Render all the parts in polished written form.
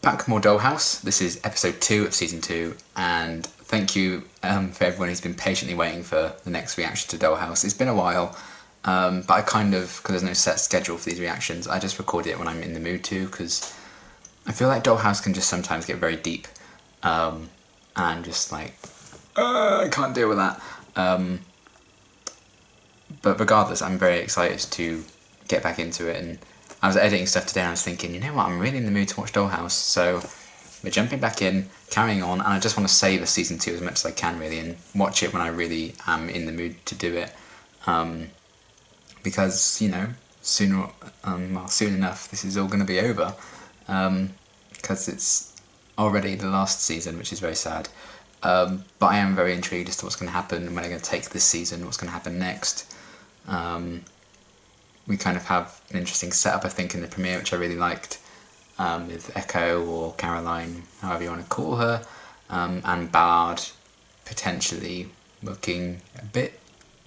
back with more Dollhouse. This is episode 2 of season 2, and thank you for everyone who's been patiently waiting for the next reaction to Dollhouse. It's been a while, but I kind of, because there's no set schedule for these reactions, I just record it when I'm in the mood to, because I feel like Dollhouse can just sometimes get very deep, and just like, I can't deal with that. But regardless, I'm very excited to get back into it, and I was editing stuff today and I was thinking, you know what, I'm really in the mood to watch Dollhouse, so we're jumping back in, carrying on, and I just want to savour season 2 as much as I can really, and watch it when I really am in the mood to do it, because, you know, soon enough this is all going to be over, because it's already the last season, which is very sad, but I am very intrigued as to what's going to happen, and when I'm going to take this season, what's going to happen next. We kind of have an interesting setup, I think, in the premiere, which I really liked, with Echo, or Caroline, however you want to call her, and Ballard potentially looking a bit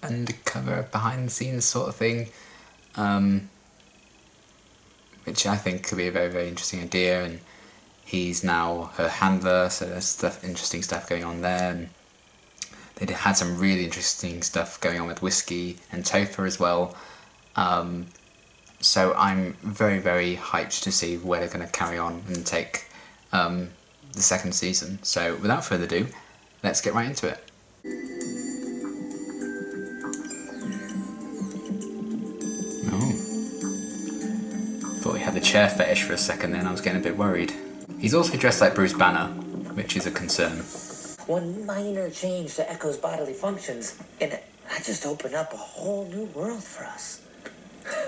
undercover, behind the scenes sort of thing, which I think could be a very, very interesting idea, and he's now her handler, so there's interesting stuff going on there, and they had some really interesting stuff going on with Whiskey and Topher as well. So I'm very, very hyped to see where they're going to carry on and take the second season. So without further ado, let's get right into it. Oh. Thought he had the chair fetish for a second then, I was getting a bit worried. He's also dressed like Bruce Banner, which is a concern. One minor change to Echo's bodily functions, and that just opened up a whole new world for us.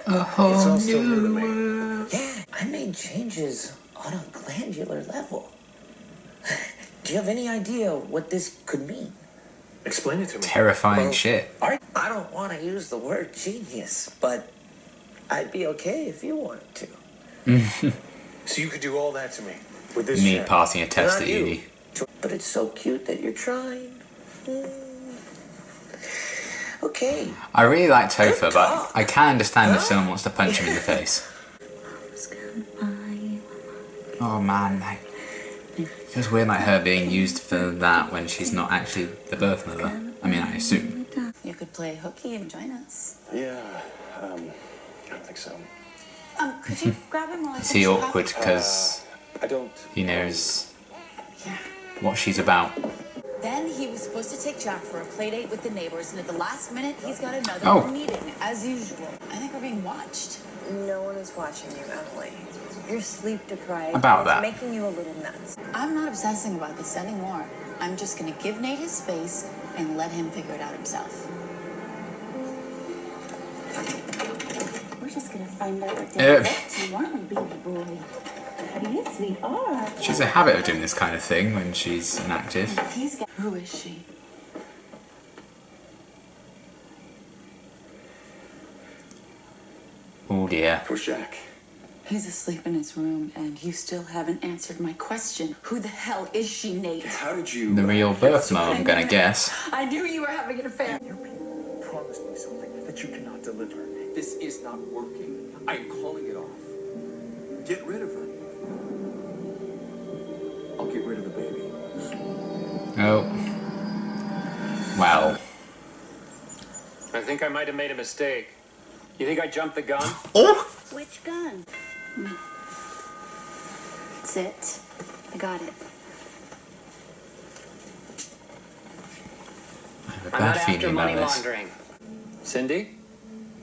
A whole new world. Yeah, I made changes on a glandular level. Do you have any idea what this could mean? Explain it to me. Terrifying shit. I don't want to use the word genius, but I'd be okay if you wanted to. So you could do all that to me with this Me shit? passing a test Not at you. uni. But it's so cute that you're trying. Okay. I really like Topher, but I can understand if someone wants to punch him in the face. Oh man, like, it feels weird like her being used for that when she's not actually the birth mother. I mean, I assume. You could play hooky and join us. Yeah, I don't think so. Could you grab him while I Is he awkward because I don't... he knows what she's about? Then he was supposed to take Jack for a play date with the neighbors, and at the last minute, he's got another meeting, as usual. I think we're being watched. No one is watching you, Emily. You're sleep deprived. About that. It's making you a little nuts. I'm not obsessing about this anymore. I'm just gonna give Nate his space and let him figure it out himself. We're just gonna find out what they're up to, aren't we, baby boy? Yes, we are. She has a habit of doing this kind of thing when she's inactive. Who is she? Oh dear. Where's Jack? He's asleep in his room, and you still haven't answered my question. Who the hell is she, Nate? How did you... The real birth mom, I'm gonna guess. I knew you were having an affair. Your people promised me something that you cannot deliver. This is not working. I am calling it off. Get rid of her. I'll get rid of the baby. Oh. Well. I think I might have made a mistake. You think I jumped the gun? Oh! Which gun? Sit. I got it. I have a I'm bad not feeling after about money this. laundering. Cindy?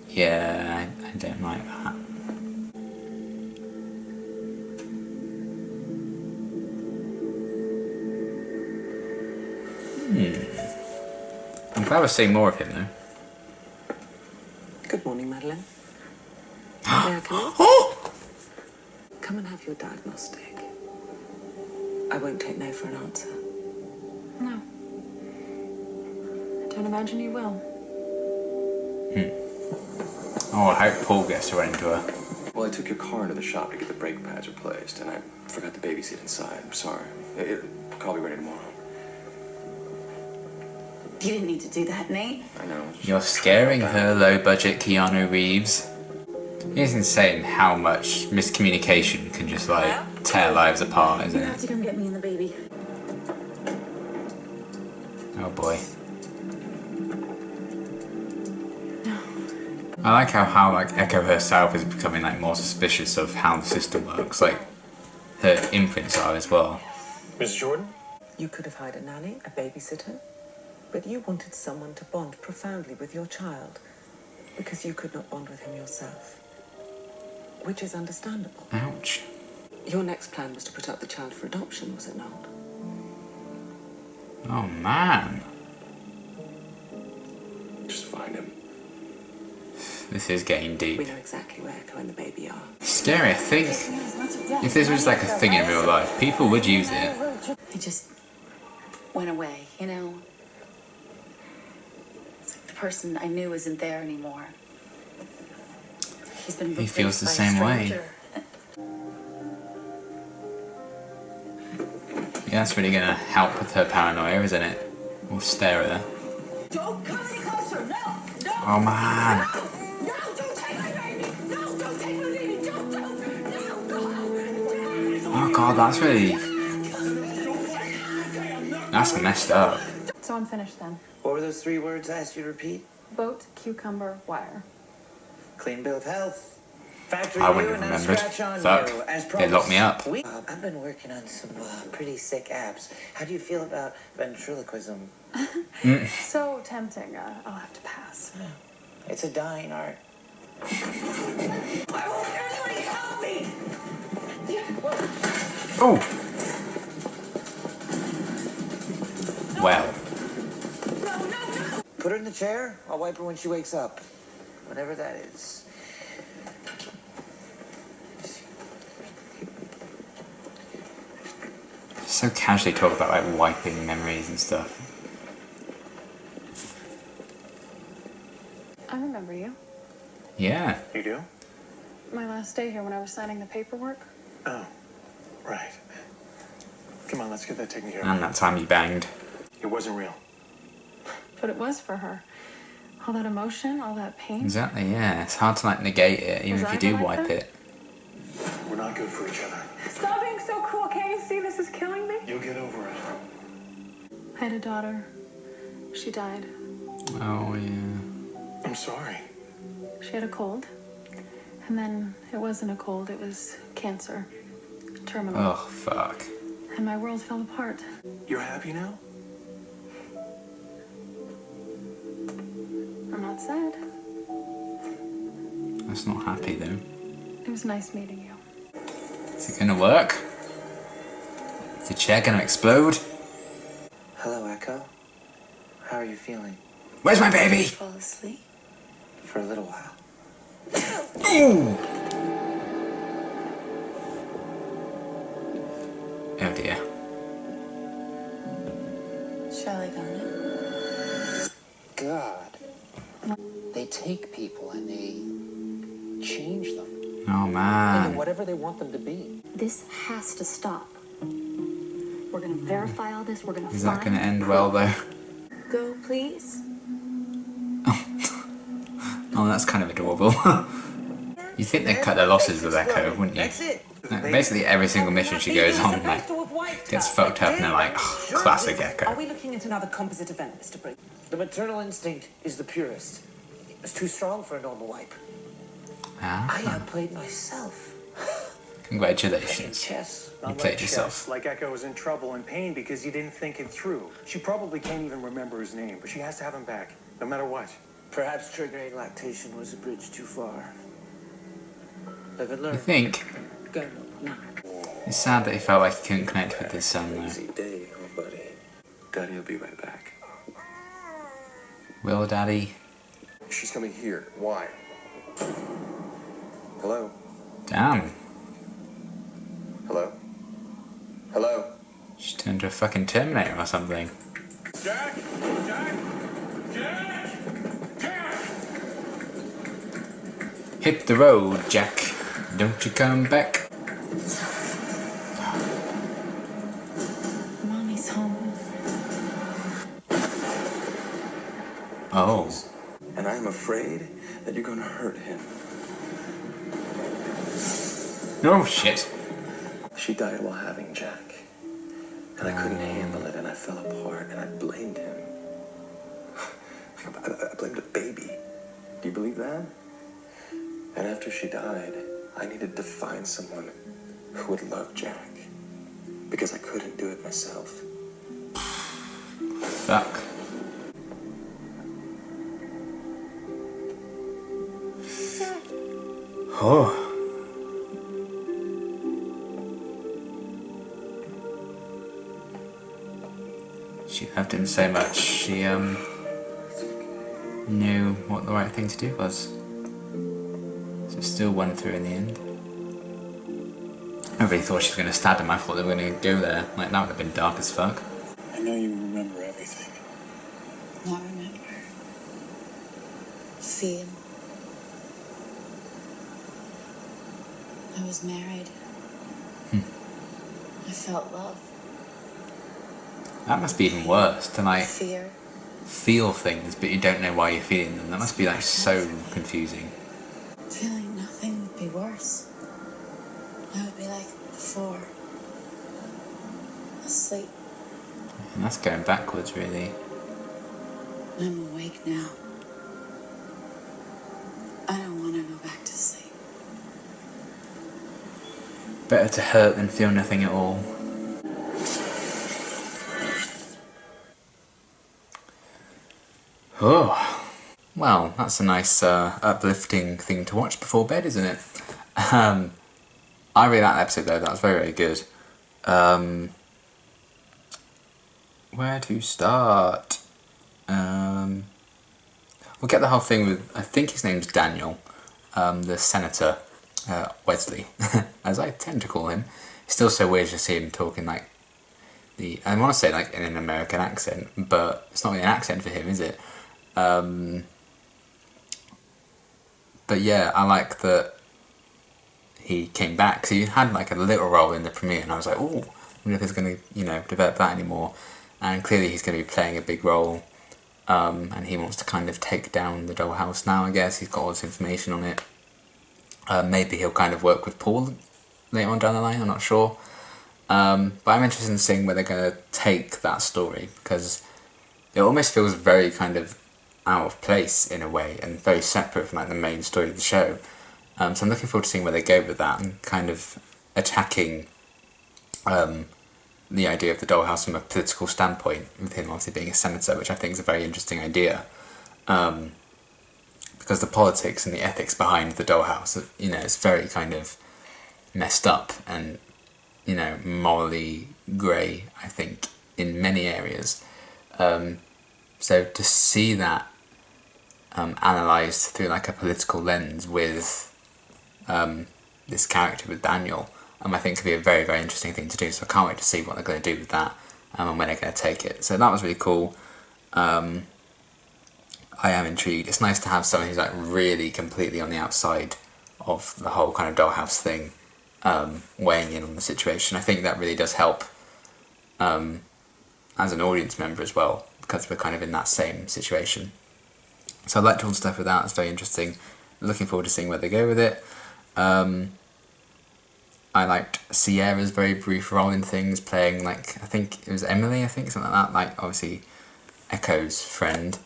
Yeah, I don't like that. I'm glad we're seeing more of him though. Good morning, Madeline. May I come in? Oh! Come and have your diagnostic. I won't take no for an answer. No. I don't imagine you will. Oh, I hope Paul gets to run into her. Well, I took your car into the shop to get the brake pads replaced, and I forgot the baby seat inside. I'm sorry. I'll be ready tomorrow. You didn't need to do that, Nate. I know. You're scaring her, low-budget Keanu Reeves. It's insane how much miscommunication can just like tear lives apart, isn't You have it? to come get me and the baby. Oh boy. I like how like Echo herself is becoming like more suspicious of how the system works. Like her imprints are as well. Miss Jordan? You could have hired a nanny, a babysitter, but you wanted someone to bond profoundly with your child because you could not bond with him yourself, which is understandable. Ouch. Your next plan was to put up the child for adoption, was it not? Oh man. Just find him. This is getting We deep. know exactly where Echo and the baby are. Scary, I think. If this was like a thing in real life, people would use it. He just went away, you know? It's like the person I knew isn't there anymore. He's been He replaced feels the by a same way. stranger. Yeah, that's really gonna help with her paranoia, isn't it? We'll stare at her. Don't come any closer! No! No! Oh man. No! Don't take my baby! No! Don't take my baby! Don't! No! Oh god, that's really... That's messed up. So I'm finished then. What were those 3 words I asked you to repeat? Boat, cucumber, wire. Clean bill of health. Factory I wouldn't you have and remembered. scratch on Fuck. you. As They locked me up. I've been working on some pretty sick apps. How do you feel about ventriloquism? So tempting. I'll have to pass. It's a dying art. Why won't anybody help me? Oh! Well. Put her in the chair. I'll wipe her when she wakes up. Whatever that is. So casually talk about like wiping memories and stuff. I remember you. Yeah. You do? My last day here when I was signing the paperwork. Oh, right. Come on, let's get that taken care of. And that time you banged. It wasn't real. But it was for her. All that emotion, all that pain. Exactly, yeah. It's hard to like negate it, even if you do wipe it. We're not good for each other. Stop being so cool. Can't you see this is killing me? You'll get over it. I had a daughter. She died. Oh yeah. I'm sorry. She had a cold. And then it wasn't a cold, it was cancer. Terminal. Oh fuck. And my world fell apart. You're happy now? I'm not sad. That's not happy though. It was nice meeting you. Is it gonna work? Is the chair gonna explode? Hello, Echo. How are you feeling? Where's my baby? Fall asleep? For a little while. Ooh! Oh dear. Shall I go now? God. They take people and they change them Oh into man. whatever they want them to be. This has to stop. We're gonna verify all this. We're gonna Is that gonna end well though? Go, please. Oh, that's kind of adorable. You'd think they'd cut their losses with Echo, wouldn't you? That's it. Like, basically every single mission she goes on like, gets fucked up and they're like, oh, classic Are Echo. we looking at another composite event, Mr. Briggs? The maternal instinct is the purest. It's too strong for a normal wipe. I Ah, outplayed myself. congratulations. Chess. You Not played like yourself. chess, like Echo was in trouble and pain because you didn't think it through. She probably can't even remember his name, but she has to have him back, no matter what. Perhaps triggering lactation was a bridge too far. Live and learn. I think Go now. it's sad that he felt like he couldn't connect with his son though. Easy day, huh, buddy? Daddy will be right back. Will Daddy? She's coming here. Why? Hello? Damn. Hello? Hello? She turned into a fucking Terminator or something. Jack? Jack? Jack? Jack? Hit the road, Jack. Don't you come back. Mommy's home. Oh. And I am afraid that you're gonna hurt him. Oh shit. She died while having Jack. And I couldn't handle it, and I fell apart, and I blamed him. I blamed a baby. Do you believe that? And after she died, I needed to find someone who would love Jack. Because I couldn't do it myself. Fuck. Oh. She loved him so much, she knew what the right thing to do was. So it still won through in the end. I really thought she was going to stab him. I thought they were going to go there. Like, that would have been dark as fuck. I know you remember everything. Not remember. Feel. I was married. I felt love. That must be even worse to like Fear. feel things but you don't know why you're feeling them. That must be like so confusing. Feeling nothing would be worse. I would be like before. Asleep. And that's going backwards really. I'm awake now. I don't want to go back to sleep. Better to hurt than feel nothing at all. Oh, well, that's a nice uplifting thing to watch before bed, isn't it? I really liked that episode though, that was very, very good. Where to start? We'll get the whole thing with, I think his name's Daniel, the Senator Wesley, as I tend to call him. It's still so weird to see him talking like I want to say like in an American accent, but it's not really an accent for him, is it? But yeah, I like that he came back. So he had like a little role in the premiere, and I was like, oh, I wonder if he's going to, you know, develop that anymore. And clearly he's going to be playing a big role, and he wants to kind of take down the Dollhouse now, I guess. He's got all this information on it. Maybe he'll kind of work with Paul later on down the line, I'm not sure. But I'm interested in seeing where they're going to take that story, because it almost feels very kind of out of place in a way, and very separate from like the main story of the show. So I'm looking forward to seeing where they go with that, and kind of attacking the idea of the Dollhouse from a political standpoint, with him obviously being a senator, which I think is a very interesting idea. Because the politics and the ethics behind the Dollhouse, you know, it's very kind of messed up and, you know, morally grey, I think, in many areas. So to see that analysed through like a political lens with this character, with Daniel, I think could be a very, very interesting thing to do. So I can't wait to see what they're going to do with that and when they're going to take it. So that was really cool. I am intrigued. It's nice to have someone who's like really completely on the outside of the whole kind of Dollhouse thing, weighing in on the situation. I think that really does help as an audience member as well, because we're kind of in that same situation. So I liked all the stuff with that. It's very interesting. Looking forward to seeing where they go with it. I liked Sierra's very brief role in things, playing like, I think it was Emily, something like that, like obviously Echo's friend.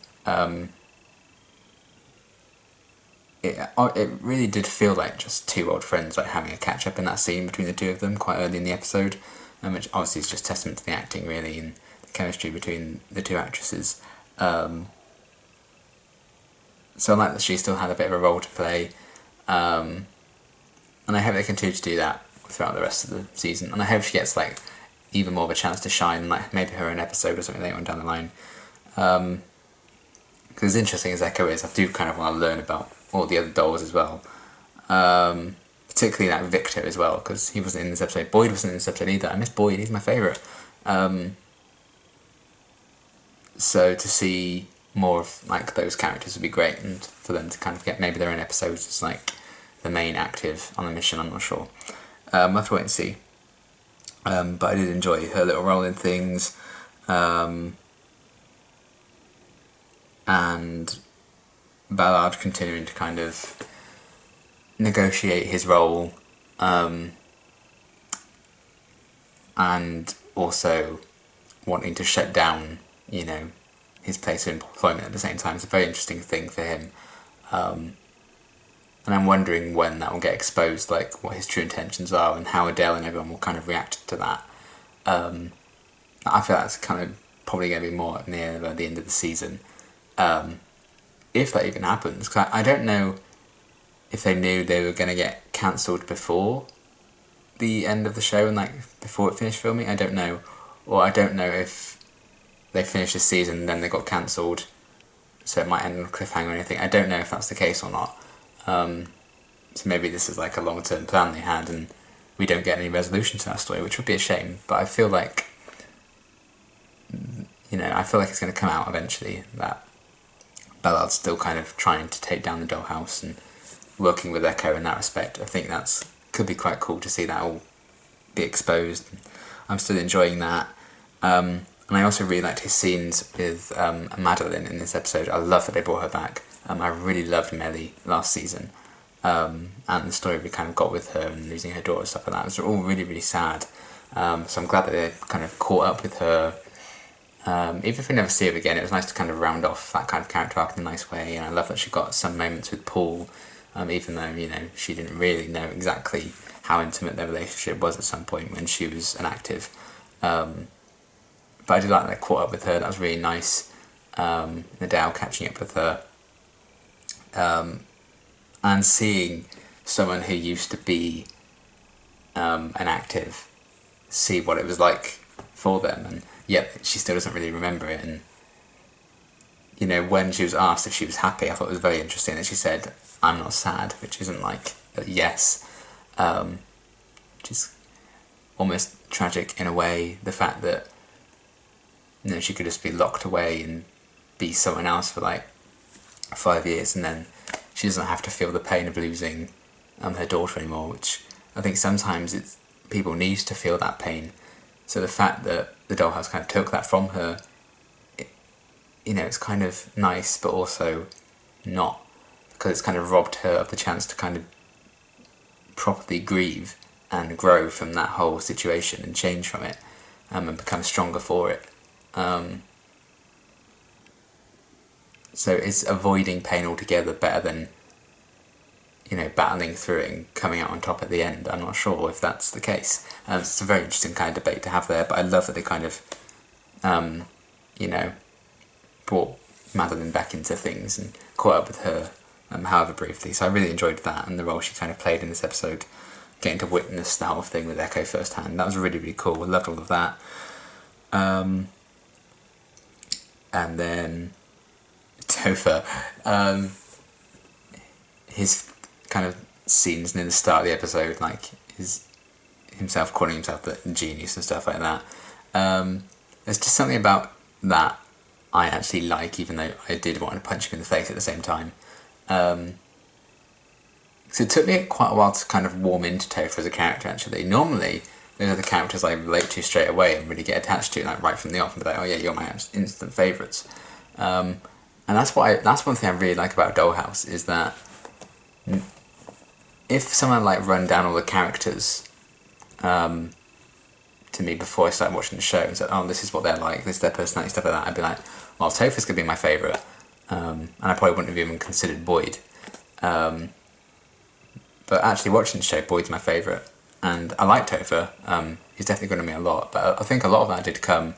It really did feel like just two old friends like having a catch up in that scene between the two of them quite early in the episode, which obviously is just testament to the acting really and the chemistry between the two actresses. So I like that she still had a bit of a role to play, and I hope they continue to do that throughout the rest of the season, and I hope she gets like even more of a chance to shine, like maybe her own episode or something later on down the line. Because as interesting as Echo is, I do kind of want to learn about all the other dolls as well, particularly like Victor as well, because he wasn't in this episode. Boyd wasn't in this episode either. I miss Boyd, he's my favourite. So to see more of like those characters would be great, and for them to kind of get maybe their own episodes as like the main active on the mission, I'm not sure. I'll have to wait and see. But I did enjoy her little role in things, and Ballard continuing to kind of negotiate his role and also wanting to shut down, you know, his place of employment at the same time. It's a very interesting thing for him. And I'm wondering when that will get exposed, like what his true intentions are and how Adele and everyone will kind of react to that. I feel that's kind of probably going to be more near the end of the season. If that even happens. 'Cause I don't know if they knew they were going to get cancelled before the end of the show and like before it finished filming. I don't know. Or I don't know if they finished the season and then they got cancelled, so it might end on a cliffhanger or anything. I don't know if that's the case or not. So maybe this is like a long-term plan they had and we don't get any resolution to that story, which would be a shame. But I feel like, you know, I feel like it's going to come out eventually that Ballard's still kind of trying to take down the Dollhouse and working with Echo in that respect. I think that's could be quite cool to see that all be exposed. I'm still enjoying that. And I also really liked his scenes with Madeline in this episode. I love that they brought her back. I really loved Melly last season. And the story we kind of got with her and losing her daughter and stuff like that. It was all really, really sad. So I'm glad that they kind of caught up with her. Even if we never see her again, it was nice to kind of round off that kind of character arc in a nice way. And I love that she got some moments with Paul, even though, you know, she didn't really know exactly how intimate their relationship was at some point when she was an active. But I did like that I caught up with her. That was really nice. Adele catching up with her. And seeing someone who used to be an active see what it was like for them, and yet she still doesn't really remember it. And you know, when she was asked if she was happy, I thought it was very interesting that she said, "I'm not sad," which isn't like a yes, which is almost tragic in a way. The fact that, you know, she could just be locked away and be someone else for like 5 years, and then she doesn't have to feel the pain of losing her daughter anymore, which I think sometimes people need to feel that pain. So the fact that the Dollhouse kind of took that from her, you know, it's kind of nice, but also not, because it's kind of robbed her of the chance to kind of properly grieve and grow from that whole situation and change from it, and become stronger for it. So is avoiding pain altogether better than, you know, battling through it and coming out on top at the end? I'm not sure if that's the case. It's a very interesting kind of debate to have there, but I love that they kind of, you know, brought Madeline back into things and caught up with her, however briefly. So I really enjoyed that and the role she kind of played in this episode, getting to witness the whole thing with Echo firsthand. That was really, really cool. I loved all of that. And then Topher, his kind of scenes near the start of the episode, like himself calling himself the genius and stuff like that. There's just something about that I actually like, even though I did want to punch him in the face at the same time. So it took me quite a while to kind of warm into Topher as a character, actually. Normally, those are the characters I relate to straight away and really get attached to, like right from the off, and be like, oh yeah, you're my instant favourites. And that's one thing I really like about Dollhouse, is that if someone like run down all the characters to me before I started watching the show and said, oh, this is what they're like, this is their personality, stuff like that, I'd be like, well, Topher's going to be my favourite. And I probably wouldn't have even considered Boyd. But actually watching the show, Boyd's my favourite. And I like Topher. He's definitely grown on me a lot. But I think a lot of that did come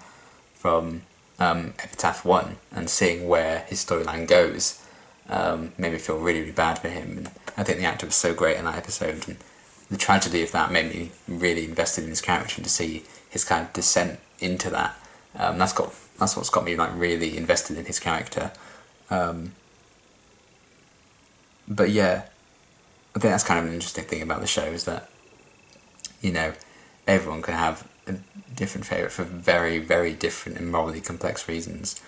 from Epitaph 1 and seeing where his storyline goes. Made me feel really, really bad for him. And I think the actor was so great in that episode. And the tragedy of that made me really invested in his character, and to see his kind of descent into that. That's what's got me like really invested in his character. But yeah, I think that's kind of an interesting thing about the show, is that, you know, everyone can have a different favourite for very, very different and morally complex reasons.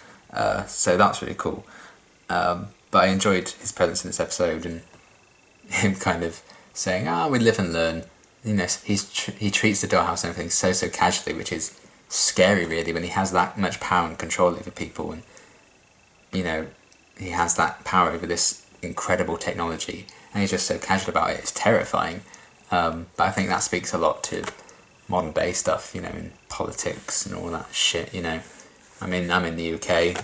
So that's really cool. But I enjoyed his presence in this episode, and him kind of saying, we live and learn. You know, he treats the Dollhouse and everything so casually, which is scary really, when he has that much power and control over people, and, you know, he has that power over this incredible technology, and he's just so casual about it. It's terrifying. But I think that speaks a lot to modern day stuff, you know, in politics and all that shit, you know. I mean, I'm in the UK,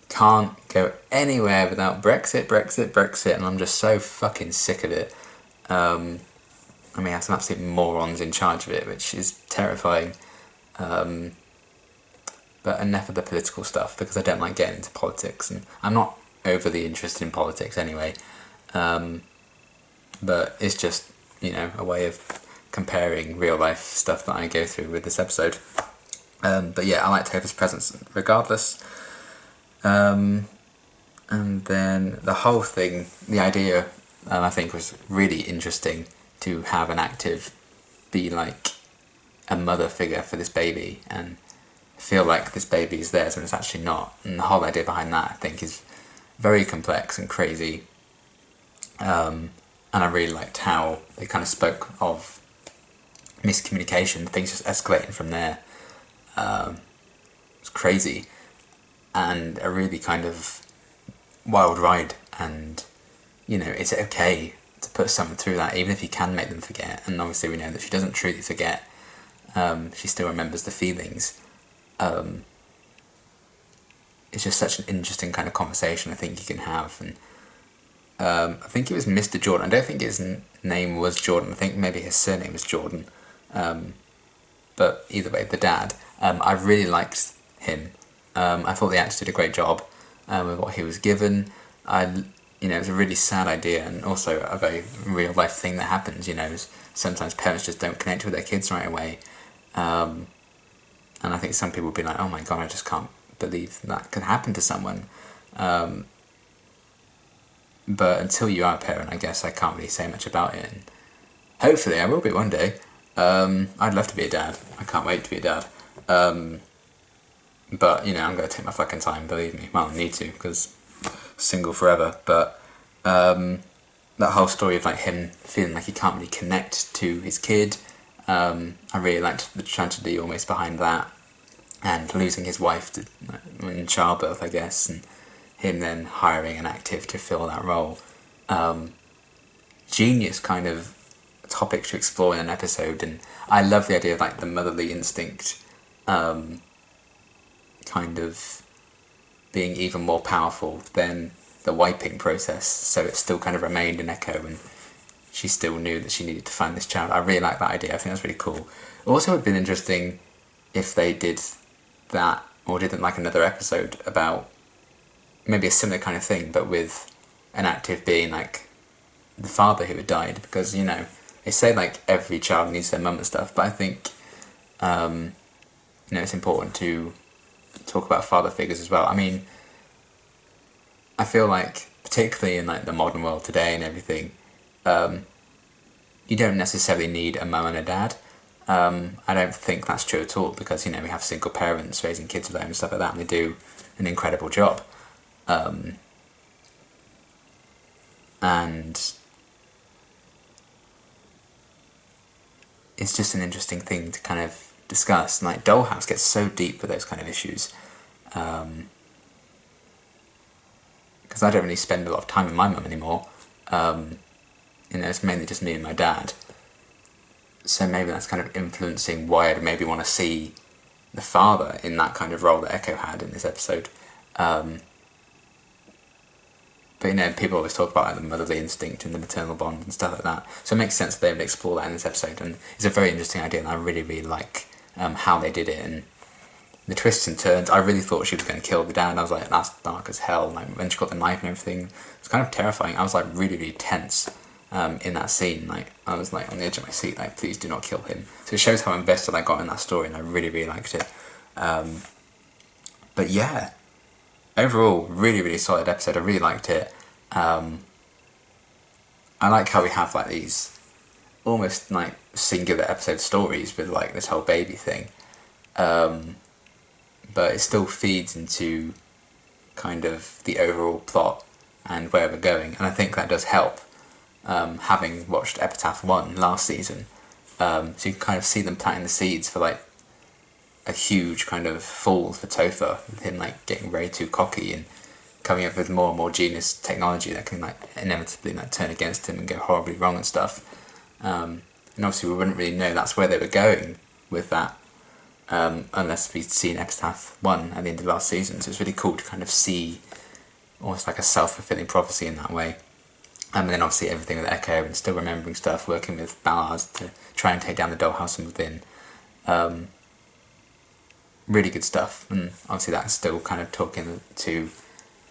can't go anywhere without Brexit, and I'm just so fucking sick of it. I mean, I have some absolute morons in charge of it, which is terrifying. But enough of the political stuff, because I don't like getting into politics, and I'm not overly interested in politics anyway. But it's just, you know, a way of comparing real life stuff that I go through with this episode. But yeah, I like Topher's presence regardless. And then the whole thing, the idea, I think was really interesting to have an active be like a mother figure for this baby and feel like this baby is theirs when it's actually not. And the whole idea behind that, I think, is very complex and crazy. And I really liked how they kind of spoke of miscommunication, things just escalating from there. It's crazy and a really kind of wild ride, and you know, it's okay to put someone through that even if you can make them forget, and obviously we know that she doesn't truly forget. She still remembers the feelings. It's just such an interesting kind of conversation I think you can have. And I think it was Mr. Jordan. I don't think his name was Jordan. I think maybe his surname was Jordan. But either way, the dad, I really liked him. I thought the actor did a great job with what he was given. You know, it was a really sad idea, and also a very real life thing that happens. You know, is sometimes parents just don't connect with their kids right away. And I think some people will be like, oh my god, I just can't believe that could happen to someone. But until you are a parent, I guess I can't really say much about it. And hopefully I will be one day. I'd love to be a dad. I can't wait to be a dad. But, you know, I'm going to take my fucking time, believe me. Well, I need to, because single forever. But that whole story of like him feeling like he can't really connect to his kid, I really liked the tragedy almost behind that, and losing his wife in childbirth, I guess, and him then hiring an active to fill that role. Genius kind of topic to explore in an episode, and I love the idea of like the motherly instinct kind of being even more powerful than the wiping process, so it still kind of remained an echo, and she still knew that she needed to find this child. I really like that idea. I think that's really cool. Also, it would have been interesting if they did that, or didn't like another episode about maybe a similar kind of thing, but with an active being like the father who had died, because, you know, they say like every child needs their mum and stuff, but I think you know, it's important to talk about father figures as well. I mean, I feel like particularly in like the modern world today and everything, you don't necessarily need a mum and a dad. I don't think that's true at all, because, you know, we have single parents raising kids alone and stuff like that, and they do an incredible job. And it's just an interesting thing to kind of discuss. And like Dollhouse gets so deep with those kind of issues, because I don't really spend a lot of time with my mum anymore. You know, it's mainly just me and my dad. So maybe that's kind of influencing why I'd maybe want to see the father in that kind of role that Echo had in this episode. But, you know, people always talk about like the motherly instinct and the maternal bond and stuff like that. So it makes sense that they would explore that in this episode. And it's a very interesting idea, and I really, really like how they did it. And the twists and turns, I really thought she was going to kill the dad. I was like, that's dark as hell. Like, when she got the knife and everything, it's kind of terrifying. I was like really, really tense in that scene. Like, I was like on the edge of my seat, like, please do not kill him. So it shows how invested I got in that story, and I really, really liked it. But yeah, overall, really, really solid episode. I really liked it. I like how we have like these almost like singular episode stories with like this whole baby thing, but it still feeds into kind of the overall plot and where we're going, and I think that does help, having watched Epitaph 1 last season, so you can kind of see them planting the seeds for like a huge kind of fall for Topher, with him like getting way too cocky and coming up with more and more genius technology that can like inevitably like turn against him and go horribly wrong and stuff. and obviously we wouldn't really know that's where they were going with that unless we'd seen Epitaph 1 at the end of last season. So it's really cool to kind of see almost like a self-fulfilling prophecy in that way. And then obviously everything with Echo and still remembering stuff, working with Ballard to try and take down the Dollhouse from within. Really good stuff, and obviously that's still kind of talking to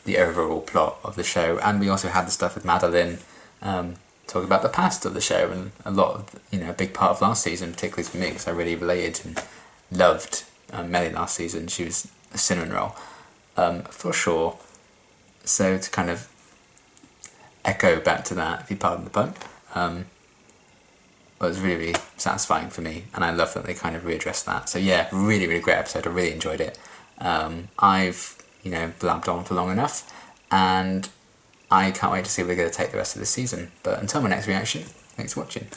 the overall plot of the show. And we also had the stuff with Madeline talking about the past of the show, and a lot of, a big part of last season, particularly for me, because I really related and loved Melly last season. She was a cinnamon roll, for sure. So to kind of echo back to that, if you pardon the pun, was really, really satisfying for me, and I love that they kind of readdressed that. So yeah, really, really great episode. I really enjoyed it. I've, blabbed on for long enough, and I can't wait to see where they're going to take the rest of the season. But until my next reaction, thanks for watching.